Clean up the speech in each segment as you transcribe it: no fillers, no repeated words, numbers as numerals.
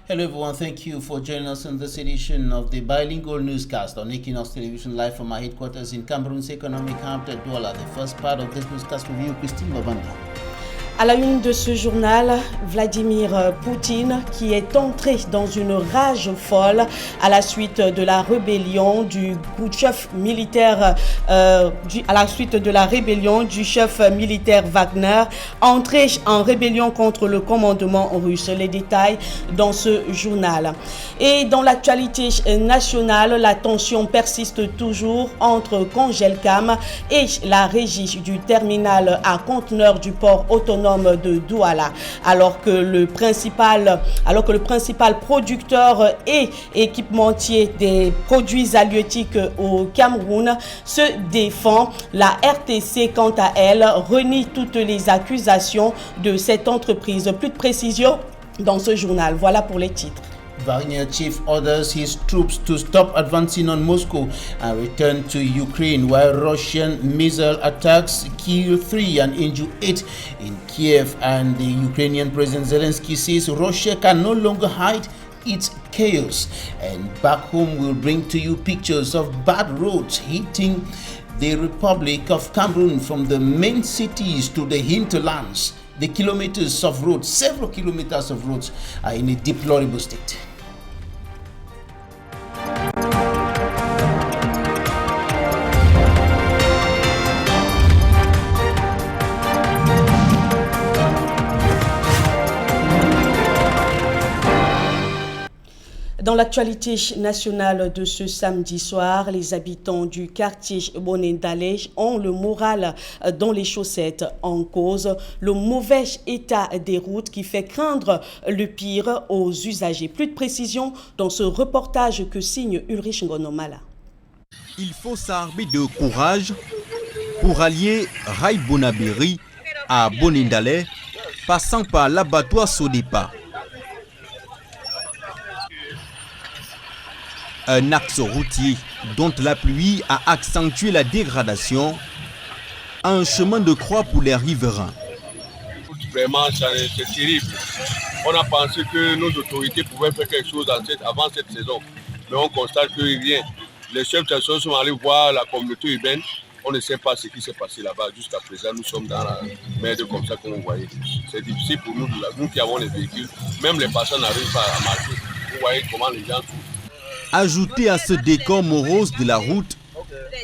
Hello everyone, thank you for joining us in this edition of the bilingual newscast on Equinoxe Television, live from our headquarters in Cameroon's economic hub at Douala. The first part of this newscast review, Christine Babanda. À la une de ce journal, Vladimir Poutine qui est entré dans une rage folle à la suite de la rébellion du chef militaire Wagner, entré en rébellion contre le commandement russe. Les détails dans ce journal. Et dans l'actualité nationale, la tension persiste toujours entre Congelcam et la régie du terminal à conteneurs du port autonome de Douala, alors que le principal producteur et équipementier des produits halieutiques au Cameroun se défend. La RTC, quant à elle, renie toutes les accusations de cette entreprise. Plus de précision dans ce journal. Voilà pour les titres. Wagner chief orders his troops to stop advancing on Moscow and return to Ukraine, while Russian missile attacks kill 3 and injure 8 in Kiev. And the Ukrainian President Zelensky says Russia can no longer hide its chaos. And back home, we'll bring to you pictures of bad roads hitting the Republic of Cameroon, from the main cities to the hinterlands. The kilometers of roads, several kilometers of roads, are in a deplorable state. Dans l'actualité nationale de ce samedi soir, les habitants du quartier Bonendale ont le moral dans les chaussettes, en cause le mauvais état des routes qui fait craindre le pire aux usagers. Plus de précision dans ce reportage que signe Ulrich Ngonomala. Il faut s'armer de courage pour allier Rai Bonaberi à Bonendale, passant par l'abattoir Sodepa. Un axe routier dont la pluie a accentué la dégradation, un chemin de croix pour les riverains. Vraiment, c'est terrible. On a pensé que nos autorités pouvaient faire quelque chose avant cette saison, mais on constate que rien. Les chefs de station sont allés voir la communauté urbaine. On ne sait pas ce qui s'est passé là-bas. Jusqu'à présent, nous sommes dans la merde comme ça, comme vous voyez. C'est difficile pour nous, nous qui avons les véhicules. Même les passants n'arrivent pas à marcher. Vous voyez comment les gens souffrent. Ajouter à ce décor morose de la route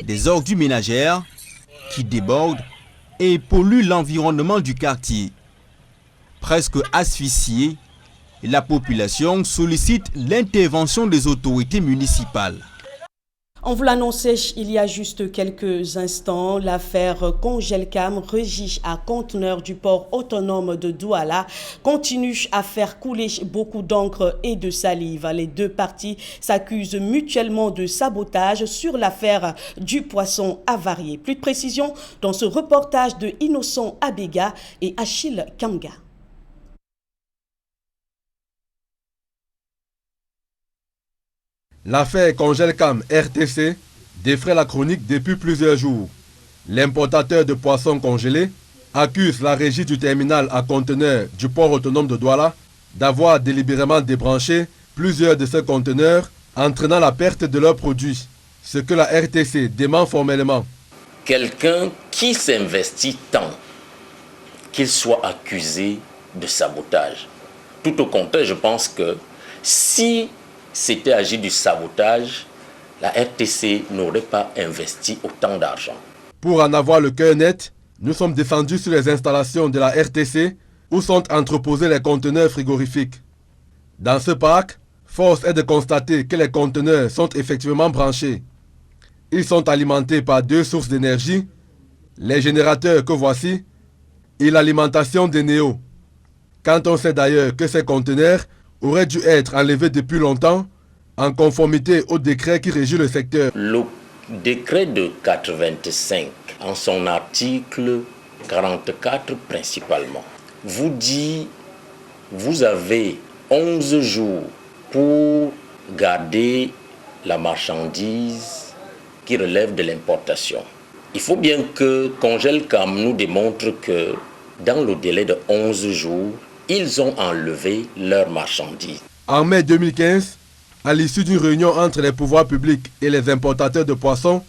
des ordures ménagères qui débordent et polluent l'environnement du quartier. Presque asphyxiée, la population sollicite l'intervention des autorités municipales. On vous l'annonçait il y a juste quelques instants, l'affaire Congelcam, régie à conteneurs du port autonome de Douala, continue à faire couler beaucoup d'encre et de salive. Les deux parties s'accusent mutuellement de sabotage sur l'affaire du poisson avarié. Plus de précision dans ce reportage de Innocent Abega et Achille Kamga. L'affaire Congelcam RTC défraie la chronique depuis plusieurs jours. L'importateur de poissons congelés accuse la régie du terminal à conteneurs du port autonome de Douala d'avoir délibérément débranché plusieurs de ces conteneurs, entraînant la perte de leurs produits, ce que la RTC dément formellement. Quelqu'un qui s'investit tant qu'il soit accusé de sabotage. Tout au contraire, je pense que si c'était agi du sabotage, la RTC n'aurait pas investi autant d'argent. Pour en avoir le cœur net, nous sommes descendus sur les installations de la RTC où sont entreposés les conteneurs frigorifiques. Dans ce parc, force est de constater que les conteneurs sont effectivement branchés. Ils sont alimentés par deux sources d'énergie, les générateurs que voici et l'alimentation des néos. Quand on sait d'ailleurs que ces conteneurs aurait dû être enlevé depuis longtemps, en conformité au décret qui régit le secteur. Le décret de 85, en son article 44 principalement, vous dit vous avez 11 jours pour garder la marchandise qui relève de l'importation. Il faut bien que Congelcam nous démontre que dans le délai de 11 jours, ils ont enlevé leurs marchandises. En mai 2015, à l'issue d'une réunion entre les pouvoirs publics et les importateurs de poissons,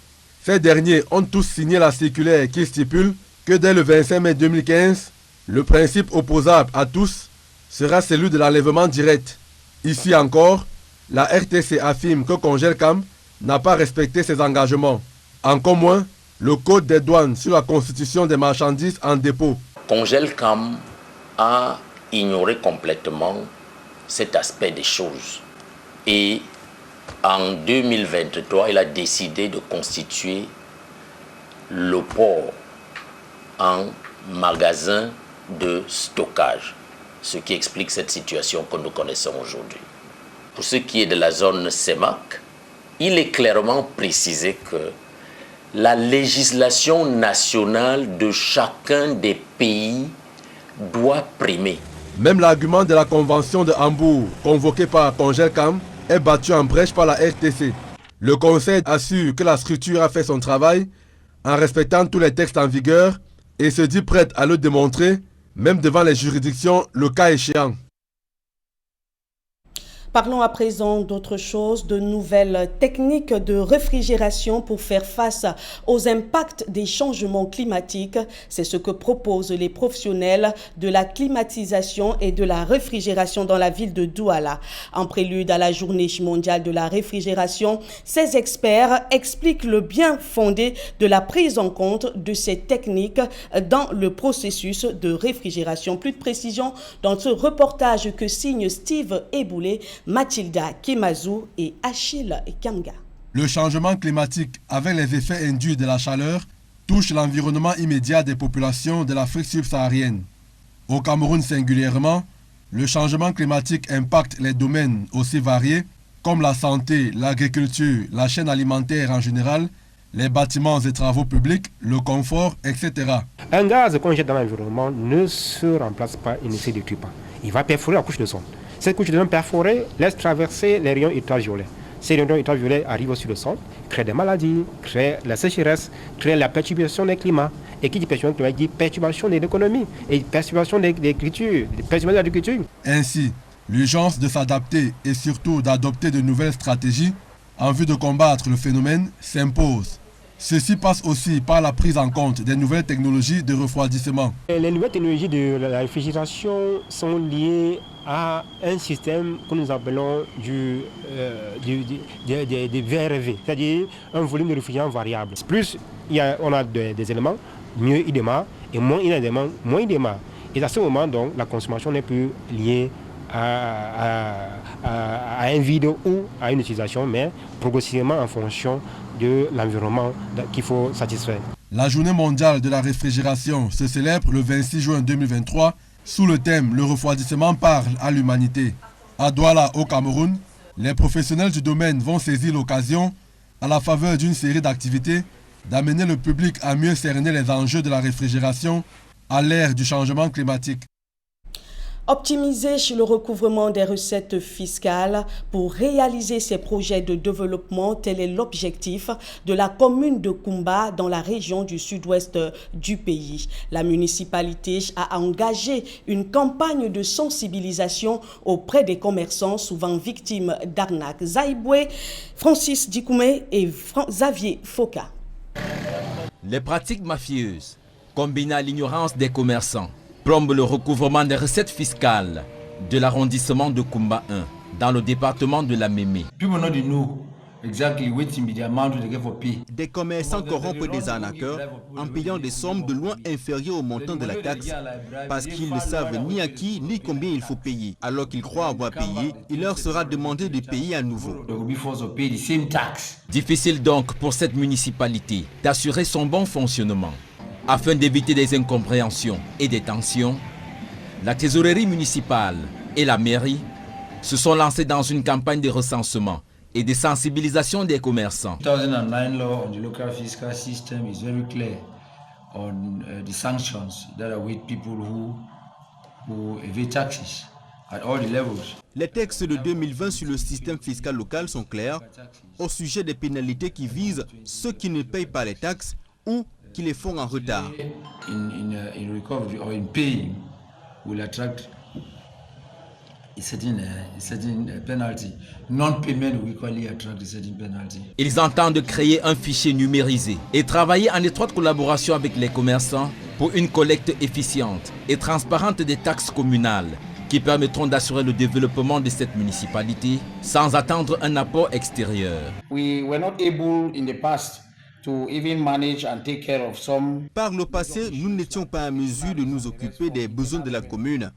ces derniers ont tous signé la circulaire qui stipule que dès le 25 mai 2015, le principe opposable à tous sera celui de l'enlèvement direct. Ici encore, la RTC affirme que Congelcam n'a pas respecté ses engagements. Encore moins, le Code des douanes sur la constitution des marchandises en dépôt. Congelcam a ignoré complètement cet aspect des choses. Et en 2023, il a décidé de constituer le port en magasin de stockage, ce qui explique cette situation que nous connaissons aujourd'hui. Pour ce qui est de la zone CEMAC, il est clairement précisé que la législation nationale de chacun des pays doit primer. Même l'argument de la convention de Hambourg, convoqué par Congelcam, est battu en brèche par la RTC. Le Conseil assure que la structure a fait son travail en respectant tous les textes en vigueur et se dit prête à le démontrer, même devant les juridictions, le cas échéant. Parlons à présent d'autre chose, de nouvelles techniques de réfrigération pour faire face aux impacts des changements climatiques. C'est ce que proposent les professionnels de la climatisation et de la réfrigération dans la ville de Douala. En prélude à la journée mondiale de la réfrigération, ces experts expliquent le bien fondé de la prise en compte de ces techniques dans le processus de réfrigération. Plus de précision dans ce reportage que signe Steve Eboulé, Mathilda Kimazou et Achille Kanga. Le changement climatique, avec les effets induits de la chaleur, touche l'environnement immédiat des populations de l'Afrique subsaharienne. Au Cameroun singulièrement, le changement climatique impacte les domaines aussi variés comme la santé, l'agriculture, la chaîne alimentaire en général, les bâtiments et travaux publics, le confort, etc. Un gaz qu'on jette dans l'environnement ne se remplace pas et ne se détruit pas. Il va perforer la couche de son. Cette couche de son perforée laisse traverser les rayons ultraviolets. Ces rayons ultraviolets arrivent sur le sol, créent des maladies, créent la sécheresse, créent la perturbation des climats. Et qui dit perturbation climatique dit perturbation de l'économie et perturbation de l'écriture, perturbation de l'agriculture. Ainsi, l'urgence de s'adapter et surtout d'adopter de nouvelles stratégies en vue de combattre le phénomène s'impose. Ceci passe aussi par la prise en compte des nouvelles technologies de refroidissement. Les nouvelles technologies de la réfrigération sont liées à un système que nous appelons du VRV, c'est-à-dire un volume de réfrigérant variable. Plus on a des éléments, mieux il démarre, et moins il y a d'éléments, moins il démarre. Et à ce moment, donc, la consommation n'est plus liée à un vide ou à une utilisation, mais progressivement en fonction de l'environnement qu'il faut satisfaire. La journée mondiale de la réfrigération se célèbre le 26 juin 2023 sous le thème « Le refroidissement parle à l'humanité ». À Douala, au Cameroun, les professionnels du domaine vont saisir l'occasion, à la faveur d'une série d'activités, d'amener le public à mieux cerner les enjeux de la réfrigération à l'ère du changement climatique. Optimiser le recouvrement des recettes fiscales pour réaliser ces projets de développement, tel est l'objectif de la commune de Koumba dans la région du sud-ouest du pays. La municipalité a engagé une campagne de sensibilisation auprès des commerçants souvent victimes d'arnaques. Zaïboué, Francis Dikoumé et Xavier Foka. Les pratiques mafieuses, combinées à l'ignorance des commerçants, plombent le recouvrement des recettes fiscales de l'arrondissement de Koumba 1 dans le département de la Mémé. Des commerçants corrompent des arnaqueurs en payant des sommes de loin inférieures au montant de la taxe parce qu'ils ne savent ni à qui ni combien il faut payer. Alors qu'ils croient avoir payé, il leur sera demandé de payer à nouveau. Difficile donc pour cette municipalité d'assurer son bon fonctionnement. Afin d'éviter des incompréhensions et des tensions, la trésorerie municipale et la mairie se sont lancés dans une campagne de recensement et de sensibilisation des commerçants. 2009 law on the local fiscal system is very clear on the sanctions that await people who evade taxes at all the levels. Les textes de 2020 sur le système fiscal local sont clairs au sujet des pénalités qui visent ceux qui ne payent pas les taxes ou qui les font en retard. In recovery or in paying will attract a certain penalty. Non-payment will equally attract a certain penalty. Ils entendent créer un fichier numérisé et travailler en étroite collaboration avec les commerçants pour une collecte efficiente et transparente des taxes communales qui permettront d'assurer le développement de cette municipalité sans attendre un apport extérieur. We were not able in the past to even manage and take care of some. Par le passé, nous n'étions pas en mesure de nous occuper des besoins de la commune.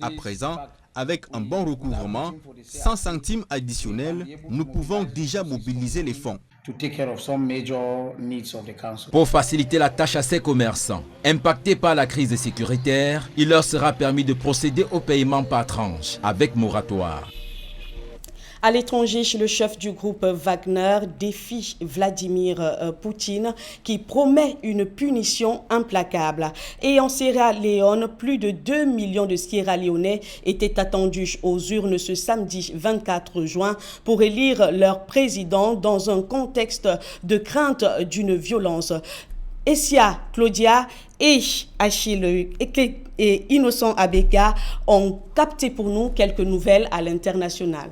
À présent, avec un bon recouvrement, 100 centimes additionnels, nous pouvons déjà mobiliser les fonds. Pour faciliter la tâche à ces commerçants, impactés par la crise sécuritaire, il leur sera permis de procéder au paiement par tranche, avec moratoire. À l'étranger, le chef du groupe Wagner défie Vladimir Poutine qui promet une punition implacable. Et en Sierra Leone, plus de 2 millions de Sierra Leonais étaient attendus aux urnes ce samedi 24 juin pour élire leur président dans un contexte de crainte d'une violence. Essia, Claudia et Achille et Innocent Abeka ont capté pour nous quelques nouvelles à l'international.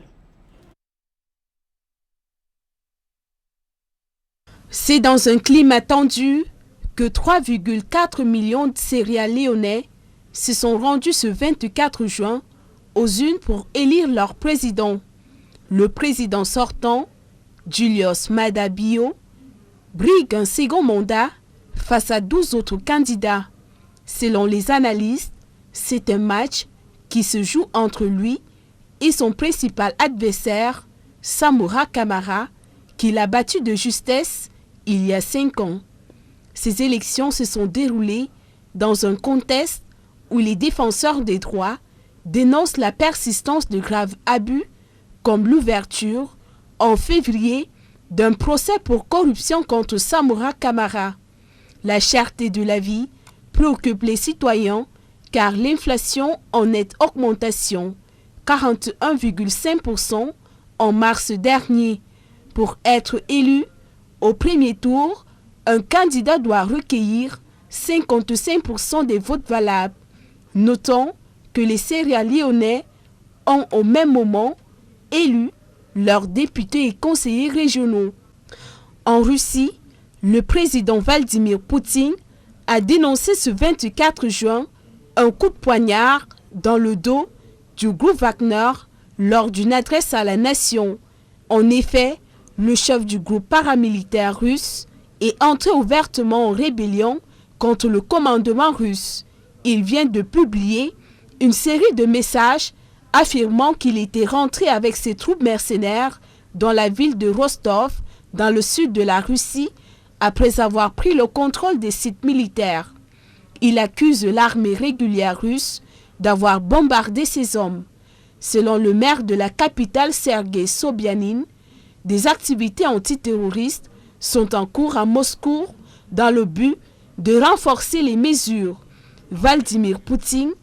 C'est dans un climat tendu que 3,4 millions de Sierra Leonais se sont rendus ce 24 juin aux urnes pour élire leur président. Le président sortant, Julius Maada Bio, brigue un second mandat face à 12 autres candidats. Selon les analystes, c'est un match qui se joue entre lui et son principal adversaire, Samora Kamara, qu'il a battu de justesse il y a 5 ans. Ces élections se sont déroulées dans un contexte où les défenseurs des droits dénoncent la persistance de graves abus comme l'ouverture en février d'un procès pour corruption contre Samora Kamara. La cherté de la vie préoccupe les citoyens car l'inflation en nette augmentation, 41,5% en mars dernier. Pour être élu au premier tour, un candidat doit recueillir 55% des votes valables. Notons que les Sierra Leonais ont au même moment élu leurs députés et conseillers régionaux. En Russie, le président Vladimir Poutine a dénoncé ce 24 juin un coup de poignard dans le dos du groupe Wagner lors d'une adresse à la nation. En effet, le chef du groupe paramilitaire russe est entré ouvertement en rébellion contre le commandement russe. Il vient de publier une série de messages affirmant qu'il était rentré avec ses troupes mercenaires dans la ville de Rostov, dans le sud de la Russie, après avoir pris le contrôle des sites militaires. Il accuse l'armée régulière russe d'avoir bombardé ses hommes. Selon le maire de la capitale Sergei Sobyanin, des activités antiterroristes sont en cours à Moscou dans le but de renforcer les mesures. Vladimir Poutine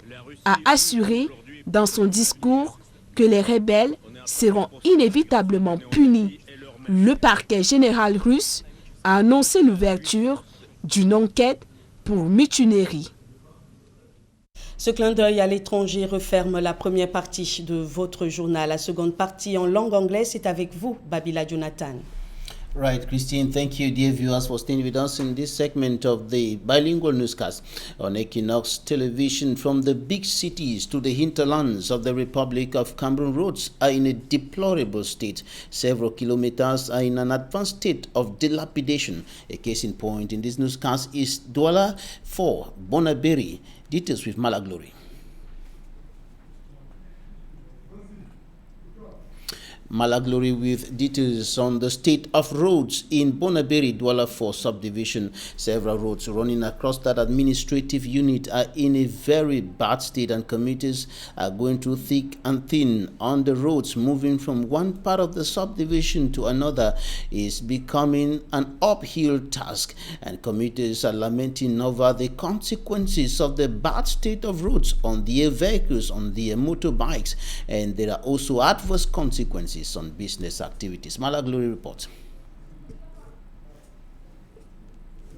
a assuré dans son discours que les rebelles seront inévitablement punis. Le parquet général russe a annoncé l'ouverture d'une enquête pour mutinerie. Ce clin d'œil à l'étranger referme la première partie de votre journal. La seconde partie en langue anglaise, c'est avec vous, Babila Jonathan. Right, Christine, thank you, dear viewers, for staying with us in this segment of the bilingual newscast on Equinoxe television. From the big cities to the hinterlands of the Republic of Cameroon, roads are in a deplorable state. Several kilometers are in an advanced state of dilapidation. A case in point in this newscast is Douala 4, Bonaberi. Details with Malaglory. Malaglory with details on the state of roads in Bonaberi Douala 4 subdivision. Several roads running across that administrative unit are in a very bad state, and commuters are going through thick and thin on the roads. Moving from one part of the subdivision to another is becoming an uphill task, and commuters are lamenting over the consequences of the bad state of roads on their vehicles, on their motorbikes, and there are also adverse consequences on business activities. Malaglory reports.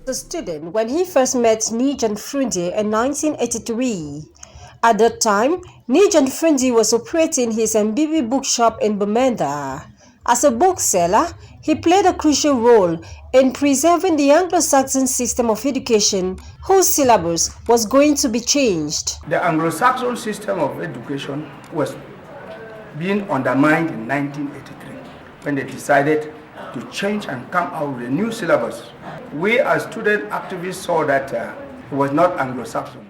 The student when he first met Nijan Frunde in 1983. At that time, Nijan Fendi was operating his Mbibi bookshop in Bamenda. As a bookseller, he played a crucial role in preserving the Anglo-Saxon system of education, whose syllabus was going to be changed. The Anglo-Saxon system of education was being undermined in 1983 when they decided to change and come out with a new syllabus. We as student activists saw that it was not Anglo-Saxon.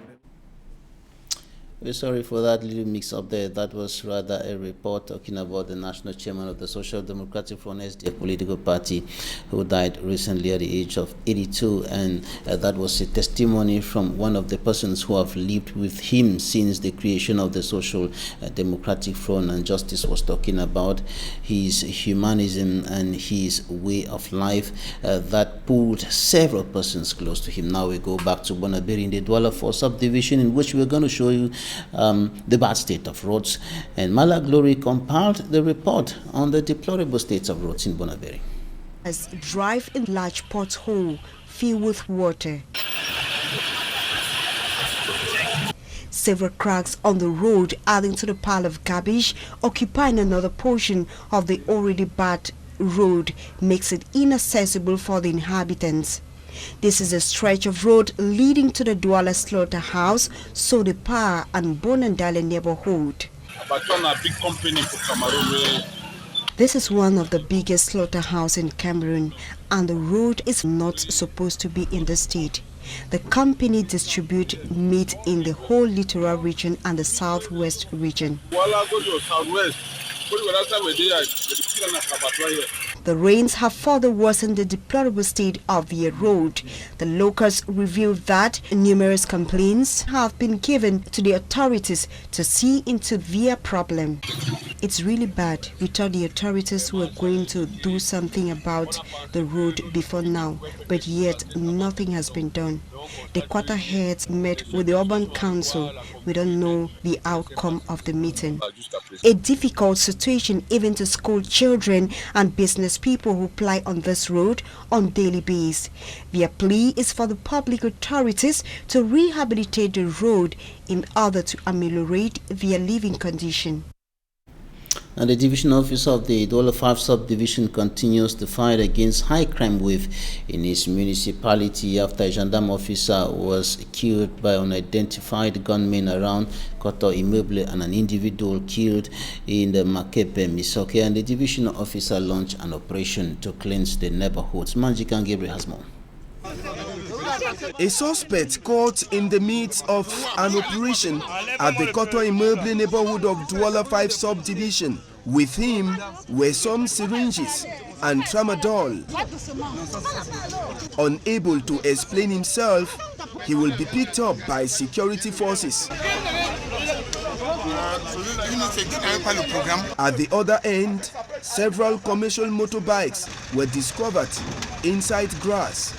We're sorry for that little mix-up there. That was rather a report talking about the national chairman of the Social Democratic Front, SDF political party, who died recently at the age of 82. And that was a testimony from one of the persons who have lived with him since the creation of the Social Democratic Front. And Justice was talking about his humanism and his way of life that pulled several persons close to him. Now we go back to Bonaberi in the Douala 4 subdivision, in which we're going to show you the bad state of roads, and Mala Glory compiled the report on the deplorable states of roads in Bonaberi. As drive in large pothole filled with water. Several cracks on the road adding to the pile of garbage occupying another portion of the already bad road makes it inaccessible for the inhabitants. This is a stretch of road leading to the Douala Slaughterhouse, Sodepa and Bonandale neighborhood. This is one of the biggest slaughterhouses in Cameroon, and the road is not supposed to be in the state. The company distributes meat in the whole littoral region and the southwest region. The rains have further worsened the deplorable state of the road. The locals revealed that numerous complaints have been given to the authorities to see into their problem. It's really bad. We thought the authorities were going to do something about the road before now, but yet nothing has been done. The quarter heads met with the urban council. We don't know the outcome of the meeting. A difficult situation even to school children and business people who ply on this road on daily basis. Their plea is for the public authorities to rehabilitate the road in order to ameliorate their living condition. And the division officer of the Douala 5 subdivision continues the fight against high crime wave in his municipality after a gendarme officer was killed by unidentified gunmen around Koto Immeuble and an individual killed in the Makepe Misoke. And the division officer launched an operation to cleanse the neighborhoods. Manjikan Gabriel has more. A suspect caught in the midst of an operation at the Koto Immeuble neighborhood of Douala 5 subdivision. With him were some syringes and tramadol. Unable to explain himself, he will be picked up by security forces. At the other end, several commercial motorbikes were discovered inside grass.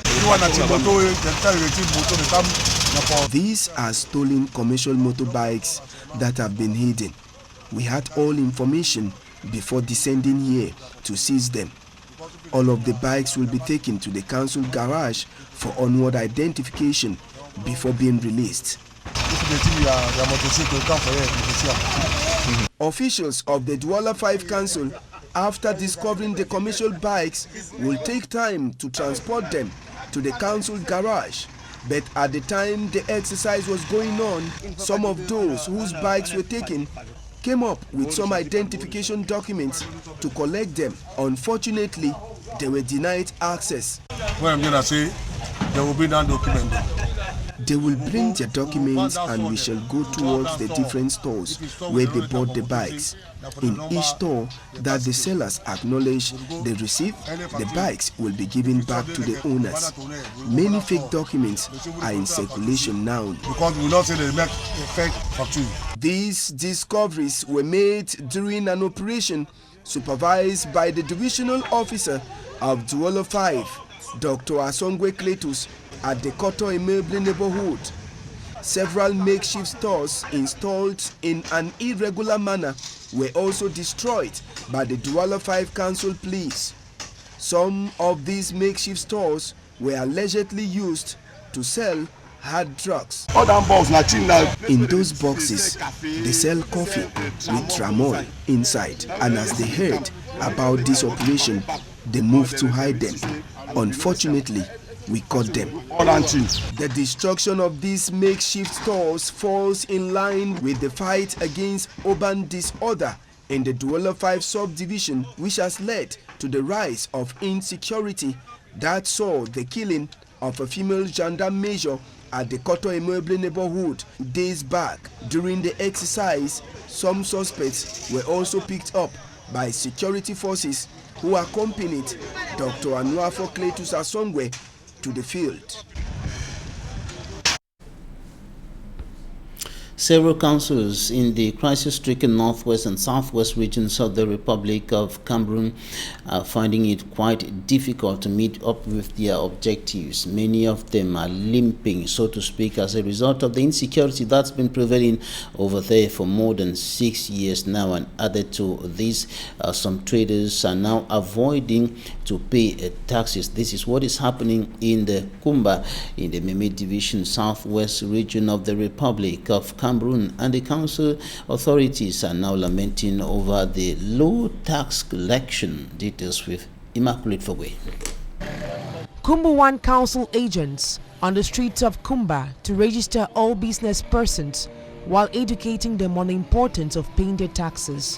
These are stolen commercial motorbikes that have been hidden. We had all information before descending here to seize them. All of the bikes will be taken to the council garage for onward identification before being released. Officials of the Douala 5 Council, after discovering the commercial bikes, will take time to transport them to the council garage. But at the time the exercise was going on, some of those whose bikes were taken came up with some identification documents to collect them. Unfortunately, they were denied access. What I'm going to say, there will be no document. They will bring their documents and we shall go towards the different stores where they bought the bikes. In each store that the sellers acknowledge the receipt, the bikes will be given back to the owners. Many fake documents are in circulation now. Because we will not say they make a fake factory. These discoveries were made during an operation supervised by the divisional officer of Douala 5, Dr. Asongwe Kletus, at the Koto Immeuble neighborhood. Several makeshift stores installed in an irregular manner were also destroyed by the Douala 5 Council police. Some of these makeshift stores were allegedly used to sell hard drugs. In those boxes, they sell coffee with tramol inside, and as they heard about this operation, they moved to hide them. Unfortunately, we caught them. The destruction of these makeshift stores falls in line with the fight against urban disorder in the Douala 5 subdivision, which has led to the rise of insecurity that saw the killing of a female gendarme major at the Koto Immeuble neighborhood days back. During the exercise, some suspects were also picked up by security forces who accompanied Dr. Anuafo Cletus Asongwe to the field. Several councils in the crisis-stricken northwest and southwest regions of the Republic of Cameroon are finding it quite difficult to meet up with their objectives. Many of them are limping, so to speak, as a result of the insecurity that's been prevailing over there for more than 6 years now. And added to this, some traders are now avoiding to pay taxes. This is what is happening in the Kumba, in the Meme Division, southwest region of the Republic of Cameroon. And the council authorities are now lamenting over the low tax collection. Details with Immaculate Fogwe. Kumba 1 council agents on the streets of Kumba to register all business persons while educating them on the importance of paying their taxes.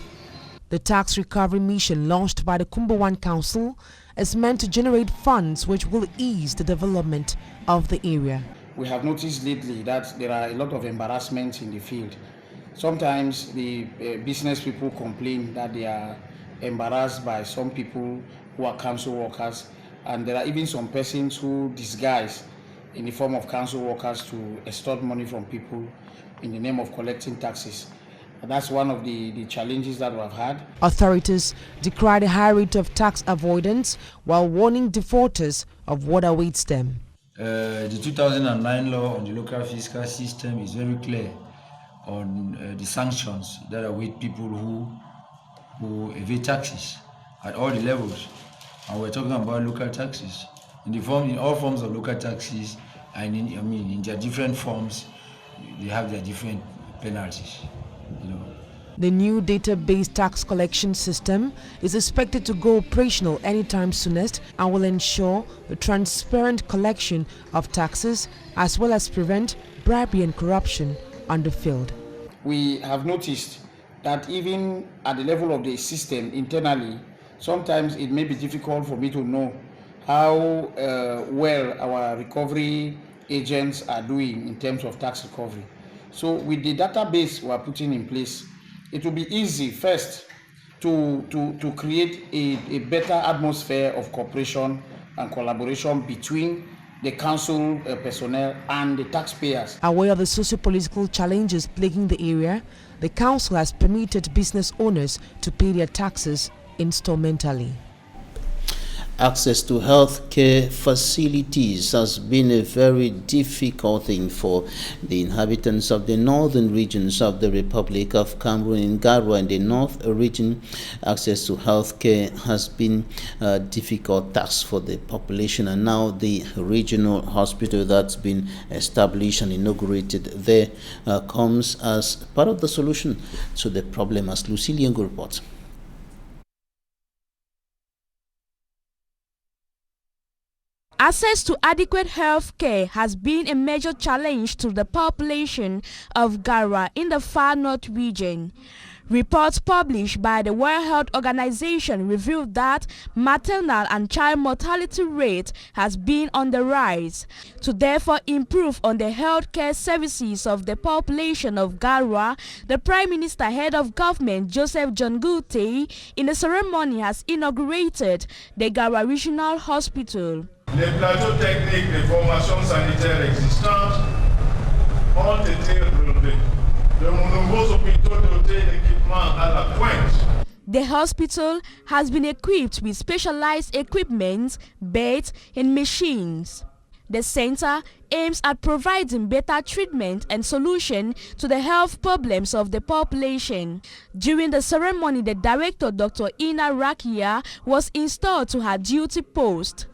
The tax recovery mission launched by the Kumba 1 council is meant to generate funds which will ease the development of the area. We have noticed lately that there are a lot of embarrassments in the field. Sometimes the business people complain that they are embarrassed by some people who are council workers, and there are even some persons who disguise in the form of council workers to extort money from people in the name of collecting taxes. And that's one of the challenges that we have had. Authorities decry the high rate of tax avoidance while warning defaulters of what awaits them. The 2009 law on the local fiscal system is very clear on the sanctions that await people who evade taxes at all the levels. And we're talking about local taxes in all forms of local taxes, and in their different forms, they have their different penalties. The new database tax collection system is expected to go operational anytime soonest and will ensure the transparent collection of taxes as well as prevent bribery and corruption on the field. We have noticed that even at the level of the system internally, sometimes it may be difficult for me to know how well our recovery agents are doing in terms of tax recovery. So with the database we are putting in place, it will be easy first to create a better atmosphere of cooperation and collaboration between the council personnel and the taxpayers. Aware of the socio-political challenges plaguing the area, the council has permitted business owners to pay their taxes instrumentally. Access to healthcare facilities has been a very difficult thing for the inhabitants of the northern regions of the Republic of Cameroon. In Garwa, in the north region, access to healthcare has been a difficult task for the population, and now the regional hospital that's been established and inaugurated there comes as part of the solution to the problem, as Lucilian reports. Access to adequate health care has been a major challenge to the population of Garwa in the far north region. Reports published by the World Health Organization revealed that maternal and child mortality rate has been on the rise. To therefore improve on the healthcare services of the population of Garwa, the Prime Minister, Head of Government Joseph John Gute, in a ceremony has inaugurated the Garwa Regional Hospital. Les plateaux techniques de formation sanitaire existantes ont été relevés. De nouveaux hôpitaux dotés d'équipements à la pointe. The hospital has been equipped with specialized equipment, beds, and machines. The center aims at providing better treatment and solution to the health problems of the population. During the ceremony, the director, Dr. Ina Rakia, was installed to her duty post.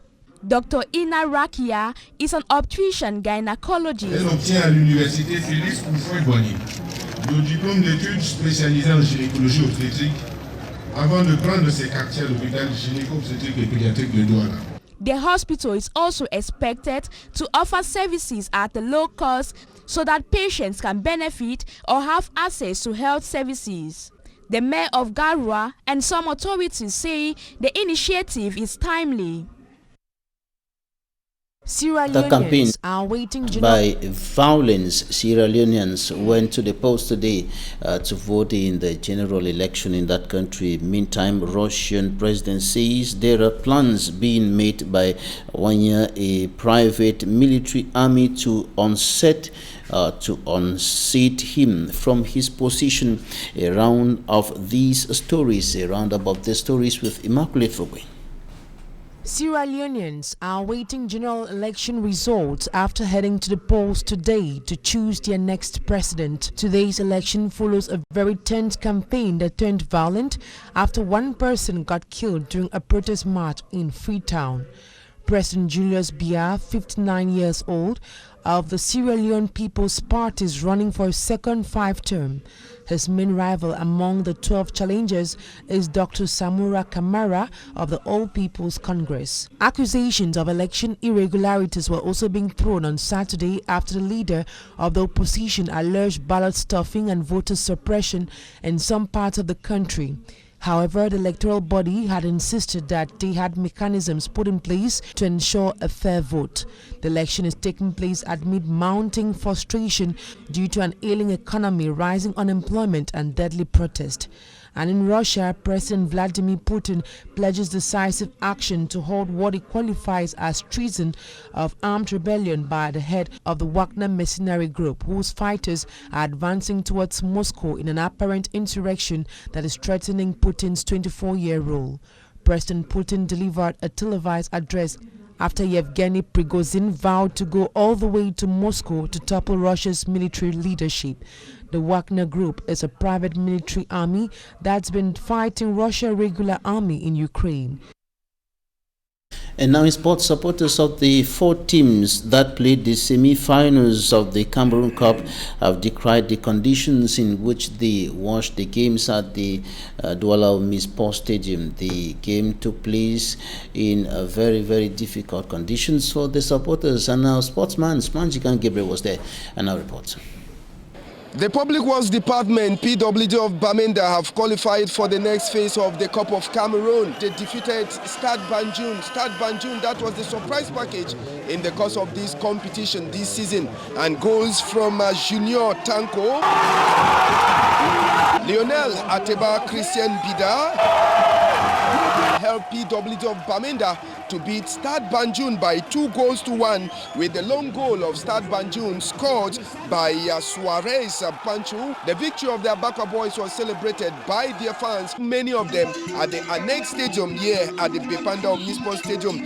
Dr. Ina Rakia is an obstetrician gynecologist. Elle obtient à l'université Félix Houphouët-Boigny le diplôme d'études spécialisées en gynécologie obstétrique avant de prendre ses quartiers à l'hôpital gynéco-obstétrique et pédiatrique de Douala. The hospital is also expected to offer services at a low cost so that patients can benefit or have access to health services. The mayor of Garua and some authorities say the initiative is timely. Sierra The campaign are waiting by violence. Sierra Leoneans went to the polls today to vote in the general election in that country. Meantime, Russian president says there are plans being made by a private military army to unseat him from his position. A round of these stories, with Immaculate Fogwe. Sierra Leoneans are awaiting general election results after heading to the polls today to choose their next president. Today's election follows a very tense campaign that turned violent after one person got killed during a protest march in Freetown. President Julius Biya, 59 years old, of the Sierra Leone People's Party is running for a second 5th term. His main rival among the 12 challengers is Dr. Samura Kamara of the All People's Congress. Accusations of election irregularities were also being thrown on Saturday after the leader of the opposition alleged ballot stuffing and voter suppression in some parts of the country. However, the electoral body had insisted that they had mechanisms put in place to ensure a fair vote. The election is taking place amid mounting frustration due to an ailing economy, rising unemployment and deadly protest. And in Russia, President Vladimir Putin pledges decisive action to halt what he qualifies as treason of armed rebellion by the head of the Wagner mercenary group, whose fighters are advancing towards Moscow in an apparent insurrection that is threatening Putin's 24-year rule. President Putin delivered a televised address after Yevgeny Prigozhin vowed to go all the way to Moscow to topple Russia's military leadership. The Wagner Group is a private military army that's been fighting Russia's regular army in Ukraine. And now in sports, supporters of the 4 teams that played the semi-finals of the Cameroon Cup have decried the conditions in which they watched the games at the Douala Omnisport Stadium. The game took place in very, very difficult conditions for the supporters. And our sportsman, Spanjikan Gabriel, was there and our report. The Public Works Department, PWD of Bamenda, have qualified for the next phase of the Cup of Cameroon. They defeated Stade Banjul. Stade Banjul, that was the surprise package in the course of this competition this season. And goals from Junior Tanko, Lionel Ateba, Christian Bida helped PWD of Bamenda to beat Stade Banjul by 2-1, with the long goal of Stade Banjul scored by Suarez Pancho. The victory of the Abaka boys was celebrated by their fans, many of them at the Annex Stadium here at the Bepanda Omnisport Stadium.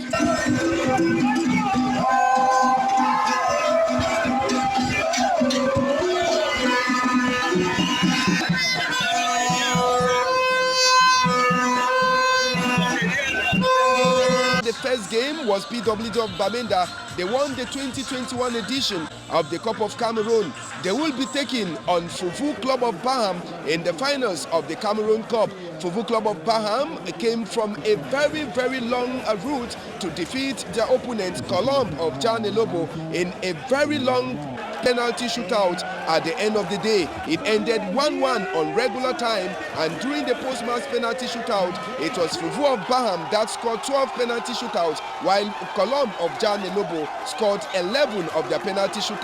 The first game was PWD of Bamenda. They won the 2021 edition of the Cup of Cameroon. They will be taking on Fufu Club of Baham in the finals of the Cameroon Cup. Fufu Club of Baham came from a very, very long route to defeat their opponent, Colombe of Janelobo, in a very long penalty shootout. At the end of the day, it ended 1-1 on regular time, and during the post-match penalty shootout, it was Fufu of Baham that scored 12 penalty shootouts, while Colombe of Janelobo scored 11 of their penalty shootout.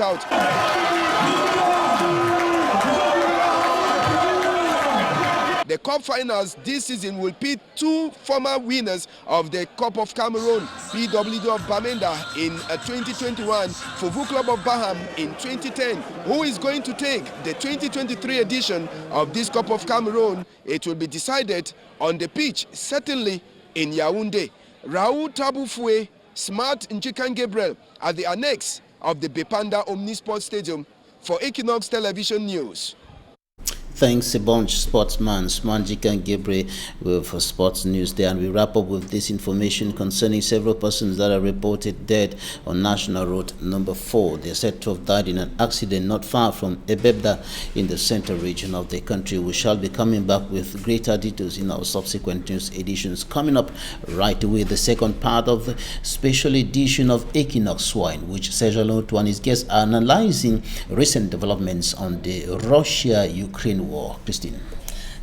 The Cup finals this season will pit 2 former winners of the Cup of Cameroon, PWD of Bamenda in 2021, Fufu Club of Baham in 2010. Who is going to take the 2023 edition of this Cup of Cameroon? It will be decided on the pitch, certainly in Yaoundé. Raoul Tabufue, Smart Njikan Gabriel at the annex of the Bepanda Omnisport Stadium for Equinoxe Television News. Thanks a bunch, sportsman Smanjik and Gebre for sports news there. And we wrap up with this information concerning several persons that are reported dead on National Road number 4. They are said to have died in an accident not far from Ebebda in the central region of the country. We shall be coming back with greater details in our subsequent news editions. Coming up right away, the second part of the special edition of Equinoxe, which Sejalo and his guests are analyzing recent developments on the Russia-Ukraine war. Christine.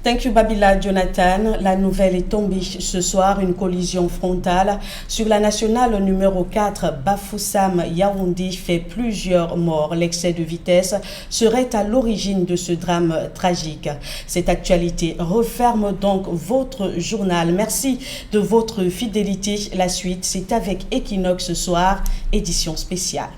Thank you, Babila Jonathan. La nouvelle est tombée ce soir, une collision frontale sur la nationale numéro 4, Bafoussam-Yaoundé, fait plusieurs morts. L'excès de vitesse serait à l'origine de ce drame tragique. Cette actualité referme donc votre journal. Merci de votre fidélité. La suite, c'est avec Equinoxe ce soir, édition spéciale.